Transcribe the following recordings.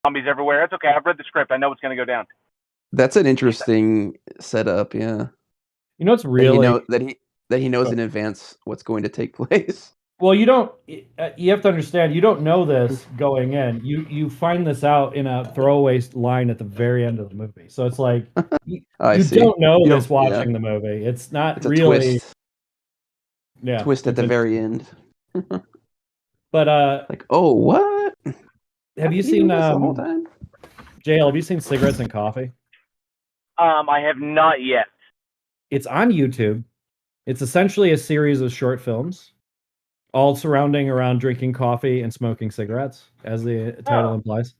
zombies everywhere. It's okay. I've read the script. I know what's going to go down. That's an interesting setup, yeah. You know what's That he really knows in advance what's going to take place. well, you don't. You have to understand. You don't know this going in. You find this out in a throwaway line at the very end of the movie. So it's like you don't know this watching the movie. It's not it's a really. Twist. Yeah, twist at the very end. But like, oh, what? Have you seen the whole time? JL, have you seen Cigarettes and Coffee? I have not yet. It's on YouTube. It's essentially a series of short films, all surrounding around drinking coffee and smoking cigarettes, as the title implies.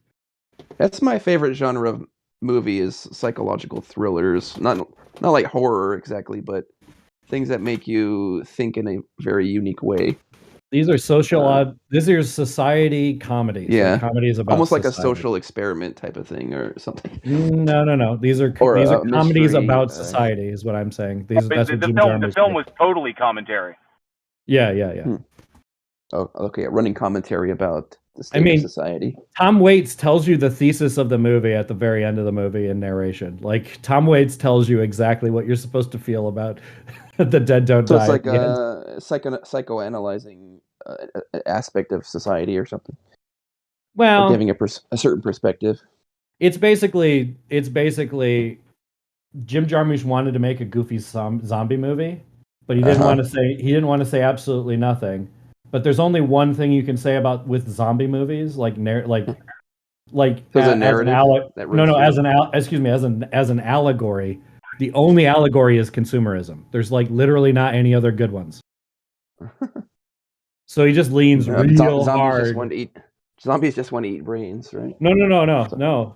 That's my favorite genre of movie is psychological thrillers. Not like horror exactly, but things that make you think in a very unique way. These are these are society comedies. Yeah, like comedies about almost society. like a social experiment type of thing or something. No. These are comedies about society, is what I'm saying. The film was totally commentary. Yeah. Oh, okay. A running commentary about the state of society. Tom Waits tells you the thesis of the movie at the very end of the movie in narration. Like Tom Waits tells you exactly what you're supposed to feel about the dead don't die. So it's like a psychoanalyzing aspect of society or something. Well, or giving a certain perspective. It's basically Jim Jarmusch wanted to make a goofy zombie movie, but he didn't want to say absolutely nothing. But there's only one thing you can say about with zombie movies, like as an allegory. The only allegory is consumerism. There's like literally not any other good ones. So he just leans real hard. Zombies just want to eat brains, right? No. No.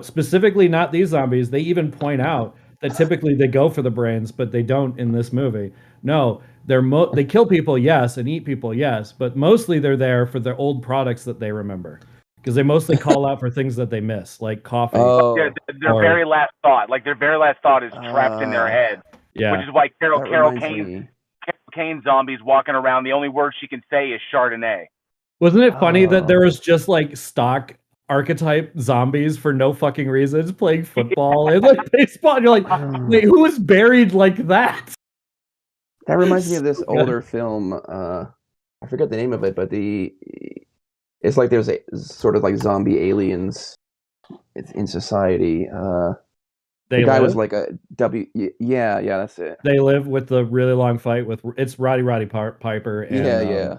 Specifically, not these zombies. They even point out that typically they go for the brains, but they don't in this movie. No, they kill people, yes, and eat people, yes, but mostly they're there for their old products that they remember, because they mostly call out for things that they miss, like coffee. Yeah, their very last thought, is trapped in their head. Yeah, which is why Carol Kane zombies walking around. The only word she can say is Chardonnay. Wasn't it funny that there was just like stock archetype zombies for no fucking reasons playing football and like baseball? And you're like, wait, who is buried like that? That reminds me of this older film. I forget the name of it, but it's like there's a sort of like zombie aliens in society. The guy was like a yeah, that's it. They live with the really long fight with it's Roddy Piper. And,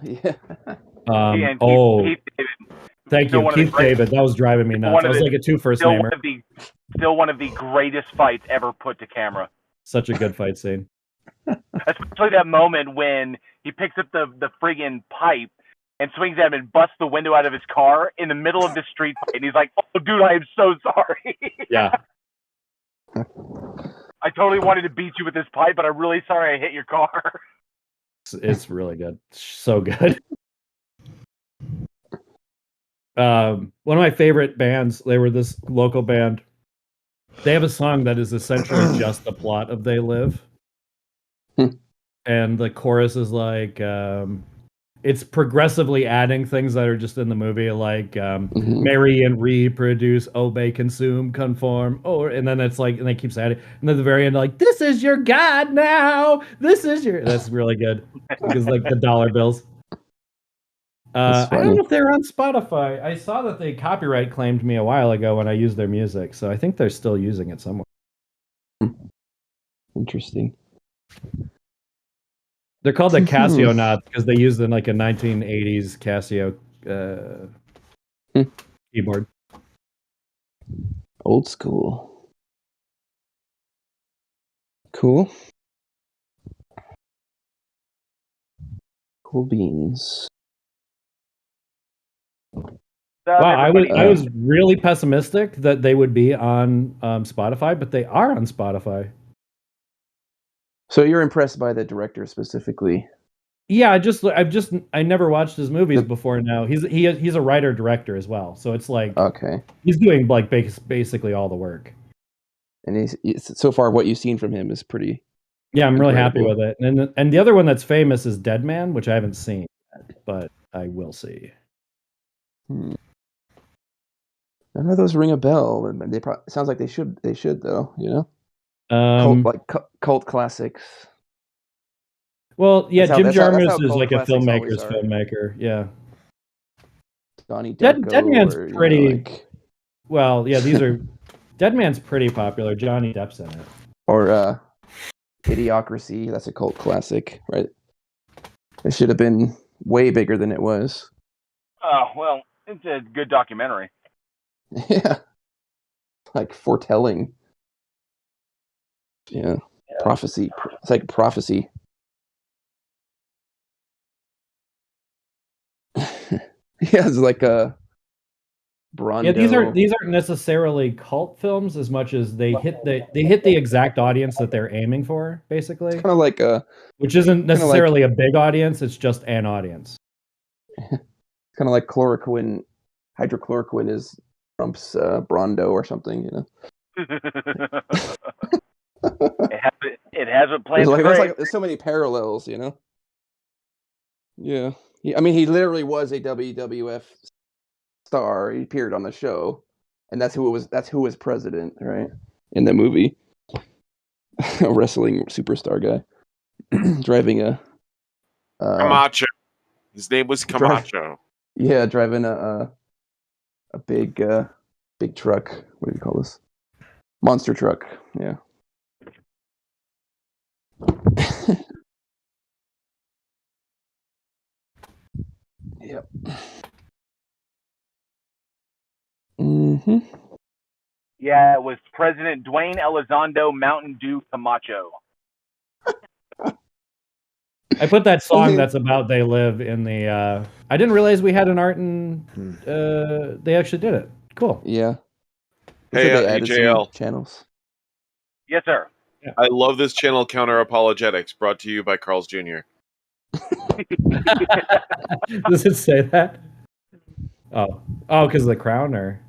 thank you, Keith David. That was driving me nuts. I was like a two first namer. Still one of the greatest fights ever put to camera. Such a good fight scene. Especially that moment when he picks up the friggin' pipe and swings at him and busts the window out of his car in the middle of the street fight. And he's like, "Oh, dude, I am so sorry." Yeah. I totally wanted to beat you with this pipe, but I'm really sorry I hit your car. It's really good. So good. One of my favorite bands, they were this local band. They have a song that is essentially just the plot of They Live. And the chorus is like, it's progressively adding things that are just in the movie, like marry and reproduce, obey, consume, conform, and then it's like, and they keeps adding, and then at the very end, like, this is your God now. That's really good because like the dollar bills. I don't know if they're on Spotify. I saw that they copyright claimed me a while ago when I used their music, so I think they're still using it somewhere. Interesting. They're called the Casio because they used in like a 1980s Casio keyboard. Old school. Cool. Cool beans. Wow, I was really pessimistic that they would be on Spotify, but they are on Spotify. So you're impressed by the director specifically? Yeah, I never watched his movies before now. He's a writer director as well, so it's like he's doing like basically all the work. And so far what you've seen from him is pretty. Yeah, I'm really happy with it. And the other one that's famous is Dead Man, which I haven't seen yet, but I will see. None of those ring a bell. And they sounds like they should. They should though. You know, cult classics. Well, yeah, Jim That's how Jarmusch is cult like a classics always filmmaker's are. filmmaker. Yeah. Donnie Dead Darko. Man's or, pretty. like, Well, yeah, these are. Dead Man's pretty popular. Johnny Depp's in it. or Idiocracy. That's a cult classic, right? It should have been way bigger than it was. Oh, well, it's a good documentary. Yeah. Like foretelling. Yeah. Prophecy. It's like prophecy. Yeah, it's like a Brando. Yeah, these aren't necessarily cult films as much as they hit the exact audience that they're aiming for, basically. Kind of like which isn't necessarily a big audience, it's just an audience. Kind of like chloroquine. Hydrochloroquine is Trump's Brando or something, you know. it has a plan. There's so many parallels, you know. Yeah. I mean, he literally was a WWF star. He appeared on the show, and that's who was president, right? In the movie, a wrestling superstar guy driving a Camacho. His name was Camacho. Driving a big truck. What do you call this? Monster truck. Yeah. Yep. Mm-hmm. Yeah, it was President Dwayne Elizondo Mountain Dew Camacho. I put that song that's about They Live in the I didn't realize we had an art and they actually did it. Cool. Yeah. Hey, JL channels. Yes, sir. Yeah. I love this channel, Counter Apologetics, brought to you by Carl's Jr. Does it say that? Oh, because of the crown, or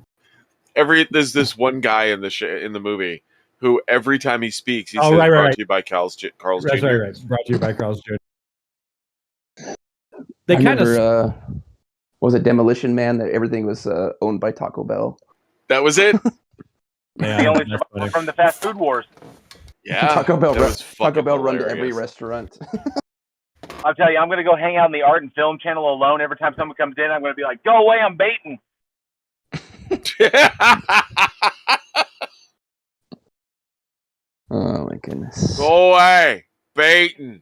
there's this one guy in the movie who every time he speaks, he says right. brought to you by Carl's Jr. Right. Brought to you by Carl's Jr. They kind of was it Demolition Man that everything was owned by Taco Bell. That was it. Yeah, the only survivor from the fast food wars. Yeah, Taco Bell run hilarious. to every restaurant. I'll tell you, I'm going to go hang out in the art and film channel alone. Every time someone comes in, I'm going to be like, "Go away, I'm baiting." Oh my goodness! Go away, baiting.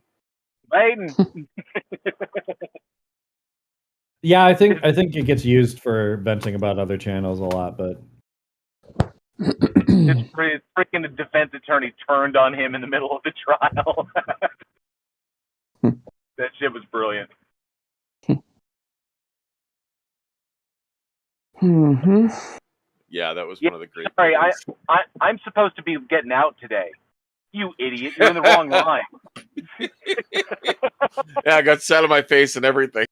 Yeah, I think it gets used for venting about other channels a lot, but this freaking defense attorney turned on him in the middle of the trial. That shit was brilliant. Mm-hmm. Yeah, that was one of the great. Sorry, I'm supposed to be getting out today. You idiot! You're in the wrong line. Yeah, I got set on my face and everything.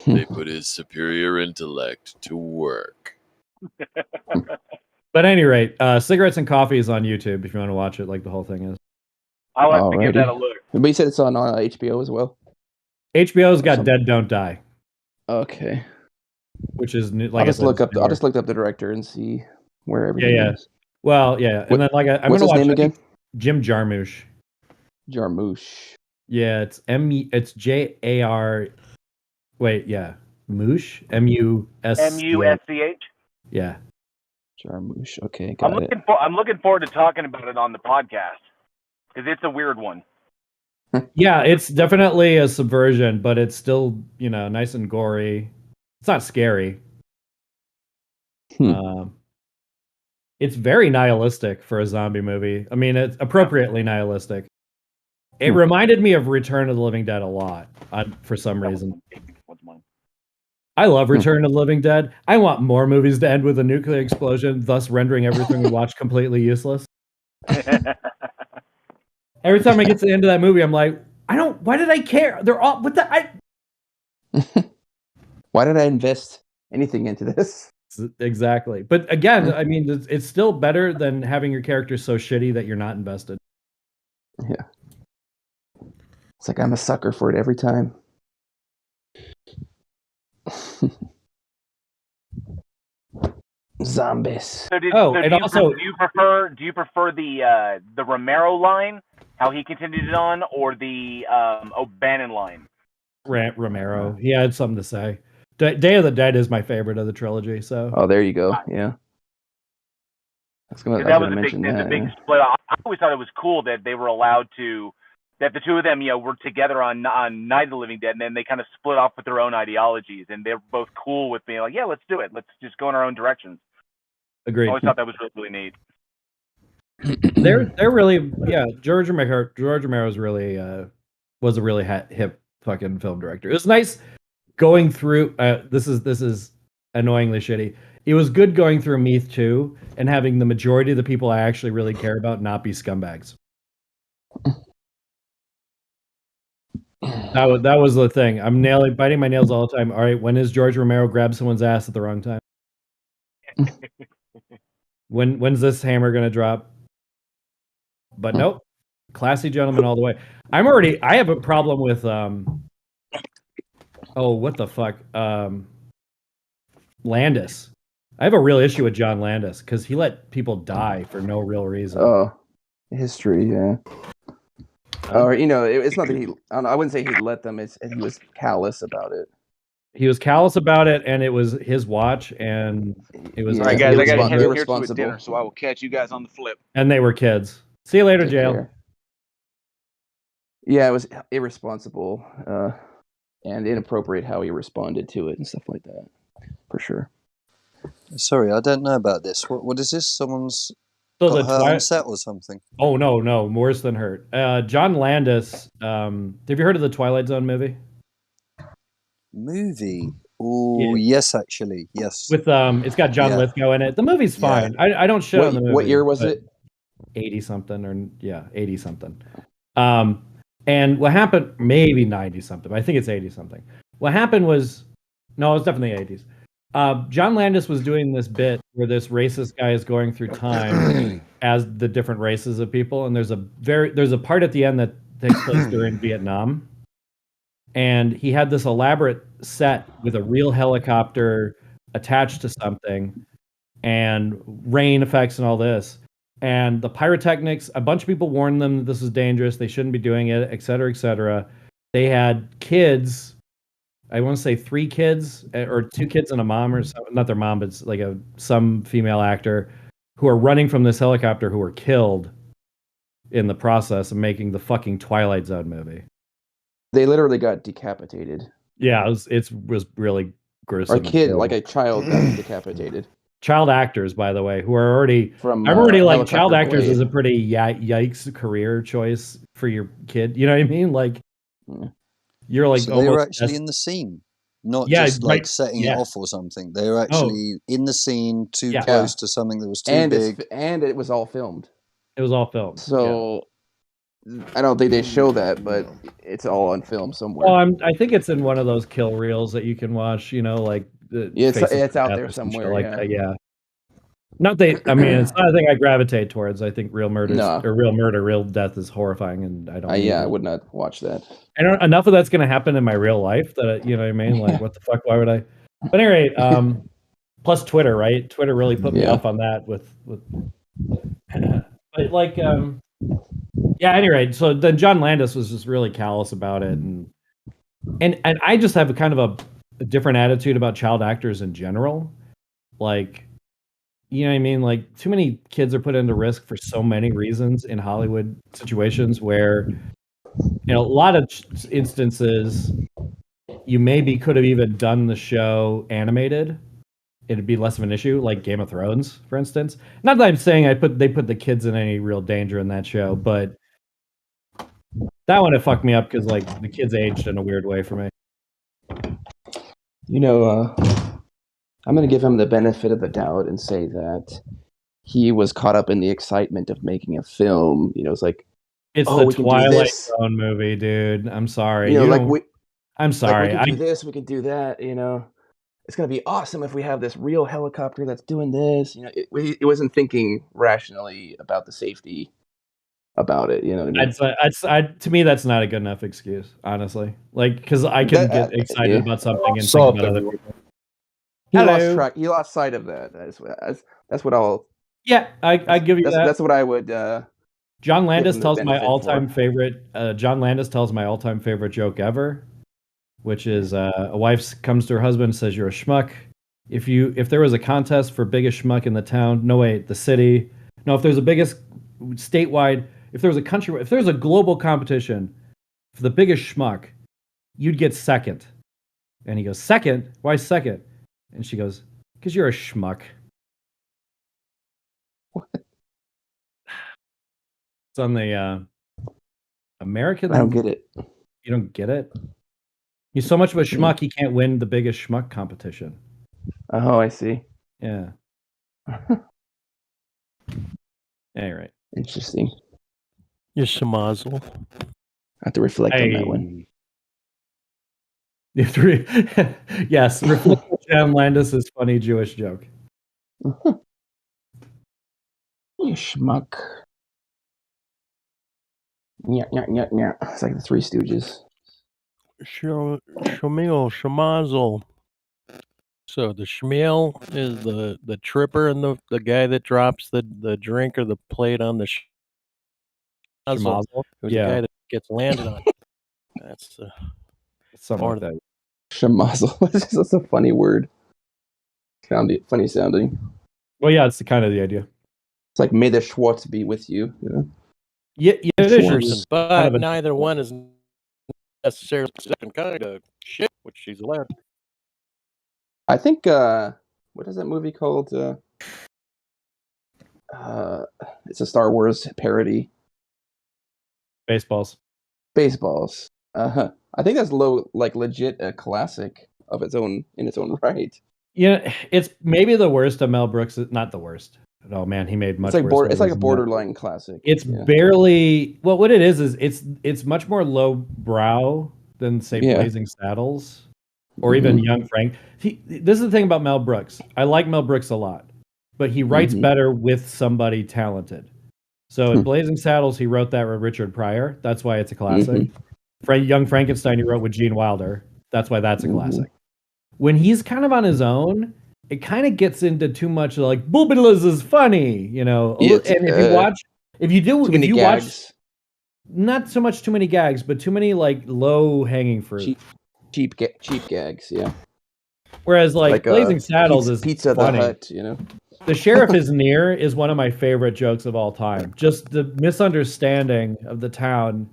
They put his superior intellect to work. But at any rate, Cigarettes and Coffee is on YouTube if you want to watch it, like the whole thing is. I'll have to give that a look. But you said it's on HBO as well. HBO's got Dead Don't Die. Okay. Which is new, I'll just look up the director and see where everything is. Well, yeah, and then I'm what's gonna his watch name again? Jim Jarmusch. Jarmusch. Yeah, it's Jar. Wait, yeah, Moosh. MUSCH. Yeah. Jarmusch. Okay, got it. I'm looking forward to talking about it on the podcast because it's a weird one. Yeah, it's definitely a subversion, but it's still, nice and gory. It's not scary. It's very nihilistic for a zombie movie. I mean, it's appropriately nihilistic. It reminded me of Return of the Living Dead a lot, for some reason. What's mine? I love Return of the Living Dead. I want more movies to end with a nuclear explosion, thus rendering everything we watch completely useless. Every time I get to the end of that movie, I'm like, why did I care? They're all, Why did I invest anything into this? Exactly. But again, I mean, it's still better than having your character so shitty that you're not invested. Yeah. It's like I'm a sucker for it every time. Zombies. And also, do you prefer the Romero line, how he continued it on, or the O'Bannon line? Romero, he had something to say. Day of the Dead is my favorite of the trilogy. So, oh, there you go. Yeah, That was a big split. I always thought it was cool that they were allowed to, that the two of them, were together on Night of the Living Dead, and then they kind of split off with their own ideologies, and they're both cool with being like, yeah, let's do it. Let's just go in our own directions. Agreed. I always thought that was really neat. They're really, George Romero was a really hip fucking film director. It was nice going through. This is annoyingly shitty. It was good going through Meath 2 and having the majority of the people I actually really care about not be scumbags. That was the thing. I'm biting my nails all the time. All right, when is George Romero grab someone's ass at the wrong time? When's this hammer gonna drop? But nope, classy gentleman all the way. I have a problem with what the fuck, Landis. I have a real issue with John Landis because he let people die for no real reason. Oh, history, yeah. Or it's not that I wouldn't say he let them. He was callous about it. He was callous about it, and it was his watch, and it was. All right, guys, I got to head here to dinner, so I will catch you guys on the flip. And they were kids. See you later, Take jail. care. Yeah, it was irresponsible and inappropriate how he responded to it and stuff like that, for sure. Sorry, I don't know about this. What is this? Someone's got hurt on set or something? Oh no, worse than hurt. John Landis. Have you heard of the Twilight Zone movie? Oh, yes, actually, yes. With it's got John Lithgow in it. The movie's fine. Yeah. I don't shit on the movie. What year was it? 80 something 80 something. And what happened? Maybe 90 something. I think it's 80 something. What happened was, no, it was definitely 80s. John Landis was doing this bit where this racist guy is going through time as the different races of people, and there's a part at the end that takes place during Vietnam. And he had this elaborate set with a real helicopter attached to something and rain effects and all this. And the pyrotechnics, a bunch of people warned them that this was dangerous. They shouldn't be doing it, et cetera, et cetera. They had kids, I want to say 3 kids or 2 kids and a mom or something. Not their mom, but it's like some female actor who are running from this helicopter who were killed in the process of making the fucking Twilight Zone movie. They literally got decapitated. Yeah, it was really gruesome. A child got decapitated. Child actors, by the way, who are already from. I'm already like child actors is a pretty yikes career choice for your kid. You know what I mean? Like you're like so they were actually in the scene, not just like setting it off or something. They were actually in the scene, too close to something that was too big, and it was all filmed. It was all filmed. So. I don't think they show that, but it's all on film somewhere. Well, I think it's in one of those kill reels that you can watch. Like it's out there somewhere. Like Not that I mean, it's not a thing I gravitate towards. I think real death is horrifying, and I don't. I would not watch that. I don't. Enough of that's going to happen in my real life that you know what I mean. Like, what the fuck? Why would I? But anyway, plus Twitter, right? Twitter really put me off on that with. But like, yeah. Anyway, so then John Landis was just really callous about it, and I just have a kind of a different attitude about child actors in general. Like, you know what I mean? Like, too many kids are put into risk for so many reasons in Hollywood situations where, a lot of instances, you maybe could have even done the show animated. It'd be less of an issue, like Game of Thrones, for instance. Not that I'm saying they put the kids in any real danger in that show, but that one, it fucked me up because, like, the kids aged in a weird way for me. I'm going to give him the benefit of the doubt and say that he was caught up in the excitement of making a film. It's like, it's the Twilight Zone movie, dude. I'm sorry. I'm sorry. We can do this, we can do that. It's going to be awesome if we have this real helicopter that's doing this. It wasn't thinking rationally about the safety about it. You know what I mean? To me, that's not a good enough excuse, honestly. Like, because I can get excited about something and think about other people. He lost track. He lost sight of that. That's what I'll. Yeah, I give you that. That's what I would. John Landis tells my all-time favorite. John Landis tells my all-time favorite joke ever, which is a wife comes to her husband and says, "You're a schmuck. If there was a contest for biggest schmuck in the town, no wait, the city. No, if there's a biggest statewide, if there was a global competition for the biggest schmuck, you'd get second." And he goes, "Second? Why second?" And she goes, "Because you're a schmuck." What? It's on the American. I don't get it. You don't get it? He's so much of a schmuck, he can't win the biggest schmuck competition. Oh, I see. Yeah. Anyway. Interesting. You're schmazel. I have to reflect on that one. Yes, reflect on John Landis' funny Jewish joke. You schmuck. Yeah. It's like the Three Stooges. Shmuel, schmazel. So the schmeal is the tripper and the guy that drops the drink or the plate on the schmazel. Who's the guy that gets landed on. That's something like that. Schmazel. That's a funny word. Funny sounding. Well, yeah, it's kind of the idea. It's like, may the Schwartz be with you. You know? Yeah, it is. But neither one is necessarily the second kind of shit, which she's allowed. I think, what is that movie called? It's a Star Wars parody. Baseballs. I think that's legit a classic of its own in its own right. Yeah, it's maybe the worst of Mel Brooks. Not the worst. Oh man, he made much. It's like a borderline classic. It's barely. Well, what it is it's much more low brow than say Blazing Saddles or even Young Frank. This is the thing about Mel Brooks. I like Mel Brooks a lot, but he writes better with somebody talented. So in Blazing Saddles, he wrote that with Richard Pryor. That's why it's a classic. Young Frankenstein, he wrote with Gene Wilder. That's why that's a classic. When he's kind of on his own, it kind of gets into too much like Boobilas is funny, you know. And if you watch, not so much too many gags, but too many like low hanging fruit, cheap gags, yeah. Whereas like Blazing Saddles is Pizza funny. the Hut, you know. The Sheriff is Near is one of my favorite jokes of all time. Just the misunderstanding of the town,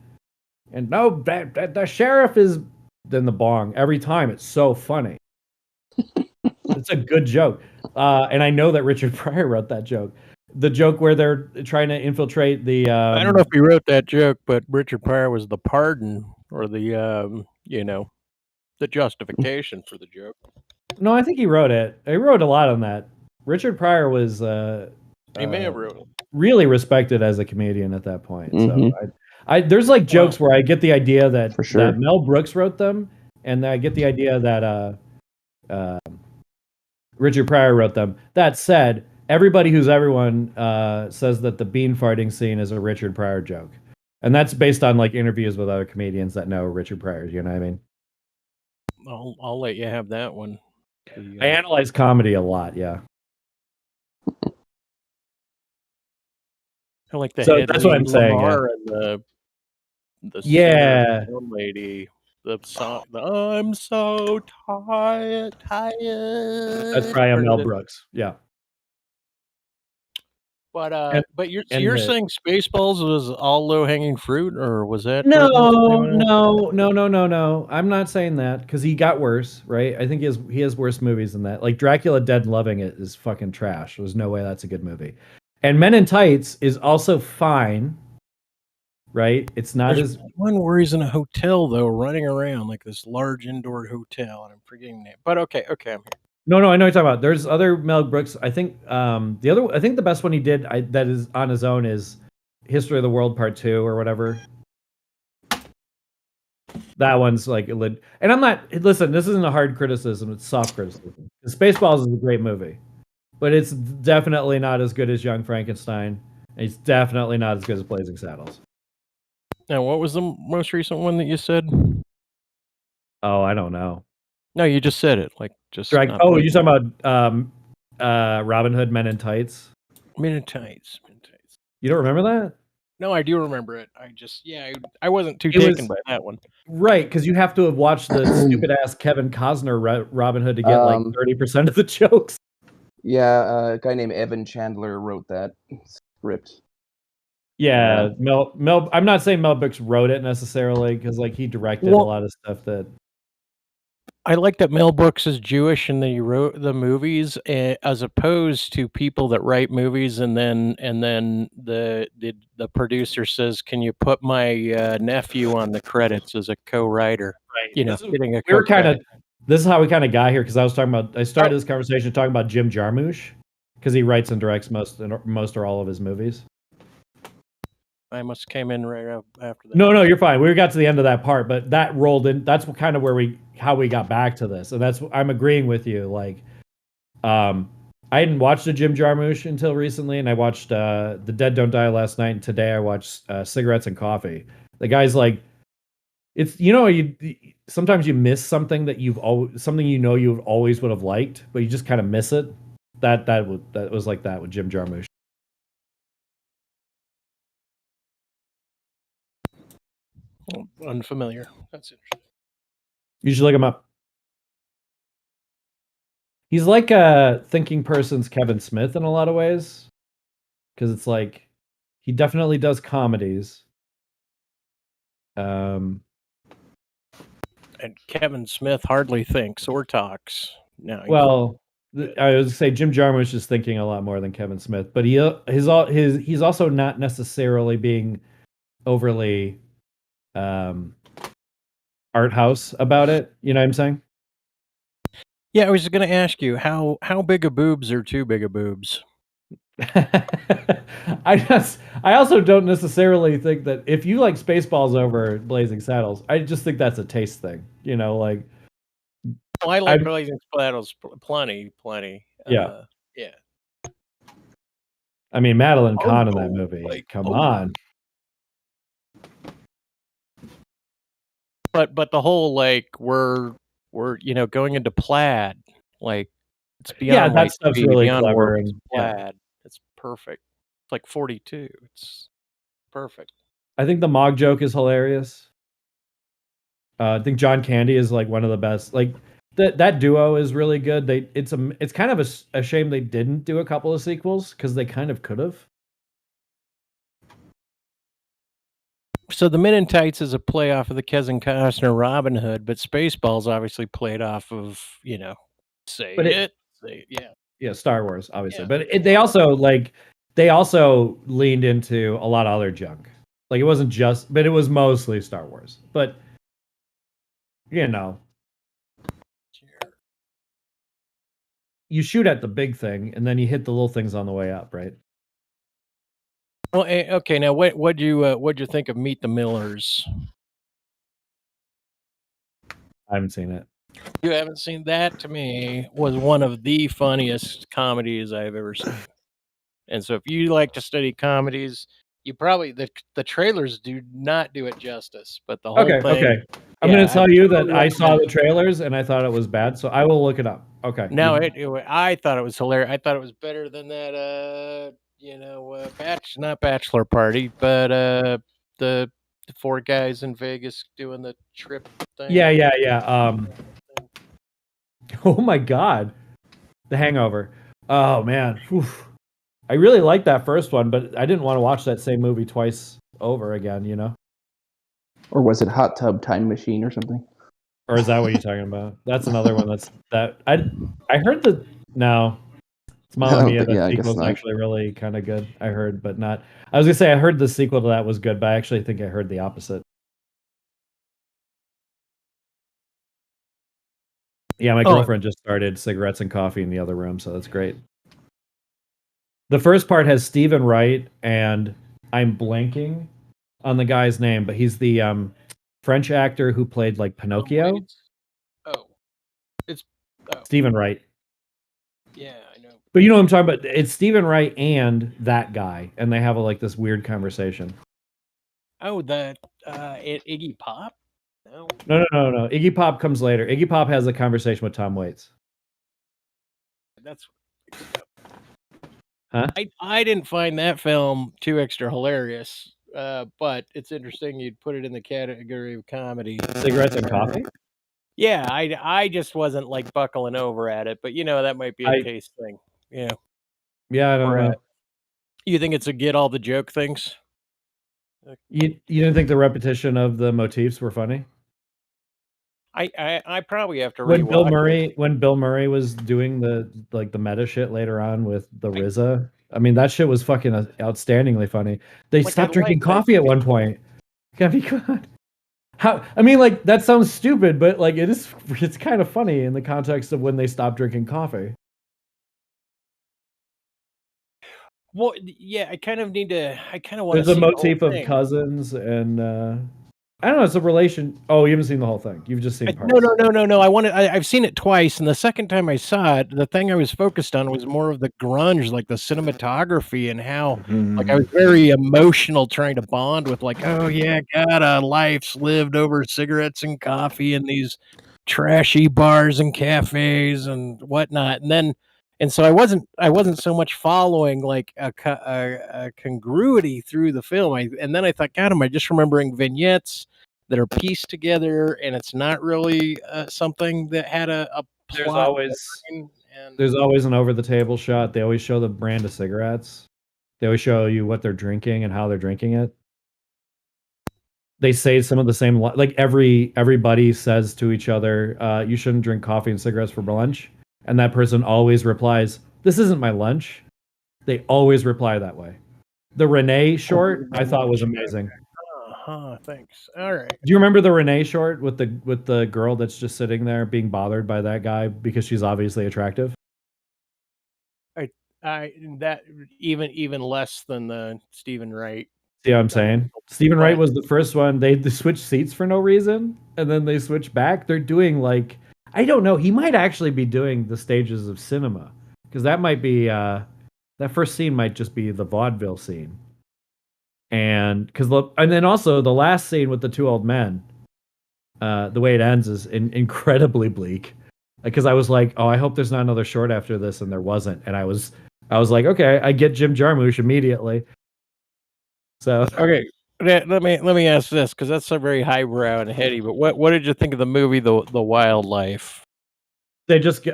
and the sheriff is then the bong every time. It's so funny. It's a good joke. And I know that Richard Pryor wrote that joke. The joke where they're trying to infiltrate the... I don't know if he wrote that joke, but Richard Pryor was the pardon or the, the justification for the joke. No, I think he wrote it. He wrote a lot on that. Richard Pryor was... he may have wrote it. Really respected as a comedian at that point. So there's like jokes where I get the idea that, that Mel Brooks wrote them, and I get the idea that Richard Pryor wrote them. That said, everybody who's everyone says that the bean farting scene is a Richard Pryor joke, and that's based on like interviews with other comedians that know Richard Pryor. You know what I mean? I'll let you have that one. I analyze comedy a lot. Yeah. I like the so that's what I'm saying. And the lady. The song, I'm so tired. That's probably Mel Brooks. Yeah. But you're saying Spaceballs was all low hanging fruit, or was that? No. I'm not saying that because he got worse, right? I think he has worse movies than that. Like Dracula Dead and Loving It is fucking trash. There's no way that's a good movie. And Men in Tights is also fine. Right? It's not There's one where he's in a hotel though, running around like this large indoor hotel, and I'm forgetting the name. But okay, I'm here. No, I know what you're talking about. There's other Mel Brooks. I think the best one he did that is on his own is History of the World Part 2 or whatever. That one's like, and I'm not. Listen, this isn't a hard criticism; it's soft criticism. Spaceballs is a great movie, but it's definitely not as good as Young Frankenstein. He's definitely not as good as Blazing Saddles. Now, what was the most recent one that you said? Oh, I don't know. No, you just said it. Like just. Oh, you're talking about Robin Hood Men in Tights. Men in Tights. You don't remember that? No, I do remember it. I wasn't too taken by that one. Right, because you have to have watched the stupid ass Kevin Costner Robin Hood to get like 30% of the jokes. Yeah, a guy named Evan Chandler wrote that script. Yeah, Mel. I'm not saying Mel Brooks wrote it necessarily because like he directed a lot of stuff that. I like that Mel Brooks is Jewish and that he wrote the movies, as opposed to people that write movies and then the producer says, "Can you put my nephew on the credits as a co-writer?" Right. You know, This is how we kind of got here because I started this conversation talking about Jim Jarmusch because he writes and directs most or all of his movies. I must have came in right after that. No, you're fine. We got to the end of that part, but that rolled in. That's kind of how we got back to this, and I'm agreeing with you. Like, I hadn't watched the Jim Jarmusch until recently, and I watched The Dead Don't Die last night, and today I watched Cigarettes and Coffee. The guy's like, it's sometimes you miss something that you've always would have liked, but you just kind of miss it. That was like that with Jim Jarmusch. Unfamiliar. That's interesting. You should look him up. He's like a thinking person's Kevin Smith in a lot of ways, because it's like he definitely does comedies. And Kevin Smith hardly thinks or talks. No. Well, I would say Jim Jarmusch is thinking a lot more than Kevin Smith, but he's also not necessarily being overly art house about it. You know what I'm saying? Yeah, I was going to ask you how big of boobs are too big of boobs. I also don't necessarily think that if you like Spaceballs over Blazing Saddles, I just think that's a taste thing. You know, like. Well, I like Blazing Saddles plenty. Yeah. Yeah. I mean, Madeline Kahn in that movie. Come on. But the whole like we're going into plaid, like it's beyond. Yeah, that stuff's really clever and plaid. It's perfect. It's like 42. It's perfect. I think the Mog joke is hilarious. I think John Candy is like one of the best. Like that duo is really good. It's kind of a shame they didn't do a couple of sequels because they kind of could have. So the Men in Tights is a play off of the Kevin Costner Robin Hood, but Spaceballs obviously played off of, Star Wars, obviously. Yeah. But they also leaned into a lot of other junk. Like it wasn't just, but it was mostly Star Wars. But you shoot at the big thing, and then you hit the little things on the way up, right? Well, okay. Now, what'd you think of Meet the Millers? I haven't seen it. You haven't seen that? To me, was one of the funniest comedies I've ever seen. And so, if you like to study comedies, you probably the trailers do not do it justice. But the whole thing. Okay. I'm going to tell you that I saw the trailers and I thought it was bad, so I will look it up. Okay. No, I thought it was hilarious. I thought it was better than that. Not bachelor party, but the four guys in Vegas doing the trip thing. Yeah. Oh my God, The Hangover. Oh man, oof. I really liked that first one, but I didn't want to watch that same movie twice over again. You know. Or was it Hot Tub Time Machine or something? Or is that what you're talking about? That's another one. I heard that. No. It's Mamma Mia. The sequel's actually really kind of good. I heard, but not. I was gonna say I heard the sequel to that was good, but I actually think I heard the opposite. Yeah, my girlfriend just started Cigarettes and Coffee in the other room, so that's great. The first part has Stephen Wright, and I'm blanking on the guy's name, but he's the French actor who played like Pinocchio. It's Stephen Wright. Yeah, I know. But you know what I'm talking about? It's Stephen Wright and that guy, and they have like this weird conversation. Oh, Iggy Pop? No. Iggy Pop comes later. Iggy Pop has a conversation with Tom Waits. That's. Huh? I didn't find that film too extra hilarious, but it's interesting you'd put it in the category of comedy. Cigarettes and Coffee? Yeah, I just wasn't like buckling over at it, but that might be a taste thing. Yeah. Yeah, I don't know. You think it's a get all the joke things? You didn't think the repetition of the motifs were funny? I probably have to when Bill Murray was doing the meta shit later on with the RZA. I mean, that shit was fucking outstandingly funny. They stopped drinking coffee at one point. Gotta be God. How? I mean, like that sounds stupid, but like it's kind of funny in the context of when they stopped drinking coffee. Well, yeah, I kind of want to. There's a motif of cousins, and I don't know. It's a relation. Oh, you haven't seen the whole thing. You've just seen parts. No. I've seen it twice, and the second time I saw it, the thing I was focused on was more of the grunge, like the cinematography, and how like I was very emotional trying to bond with, like, oh yeah, God, life's lived over cigarettes and coffee and these trashy bars and cafes and whatnot, and so I wasn't so much following like a congruity through the film. And then I thought, God, am I just remembering vignettes that are pieced together, and it's not really something that had a plot. There's always an over the table shot. They always show the brand of cigarettes. They always show you what they're drinking and how they're drinking it. They say some of the same, like everybody says to each other, you shouldn't drink coffee and cigarettes for lunch. And that person always replies, "This isn't my lunch." They always reply that way. The Renee short I thought was amazing. Thanks. All right. Do you remember the Renee short with the girl that's just sitting there being bothered by that guy because she's obviously attractive? That even less than the Stephen Wright. See what I'm saying? Stephen Wright was the first one. They switched seats for no reason, and then they switch back. They're doing like, I don't know. He might actually be doing the stages of cinema, because that might be that first scene might just be the vaudeville scene, and then also the last scene with the two old men. The way it ends is incredibly bleak, because I was like, oh, I hope there's not another short after this, and there wasn't, and I was like, okay, I get Jim Jarmusch immediately. So okay. Let me ask this, because that's so very highbrow and heady. But what did you think of the movie The Wildlife? They just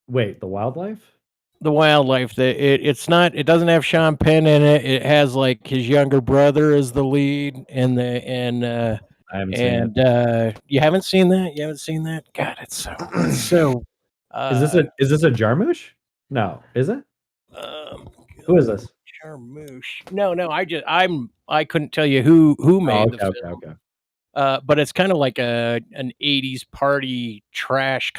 wait, The Wildlife? The Wildlife. It doesn't have Sean Penn in it. It has like his younger brother as the lead, and I haven't seen it. You haven't seen that? You haven't seen that? God, it's so. Is this a Jarmusch? No, is it? Who is this? Jarmusch. No. I couldn't tell you who made the film. Okay. But it's kind of like an 80s party trash, kind of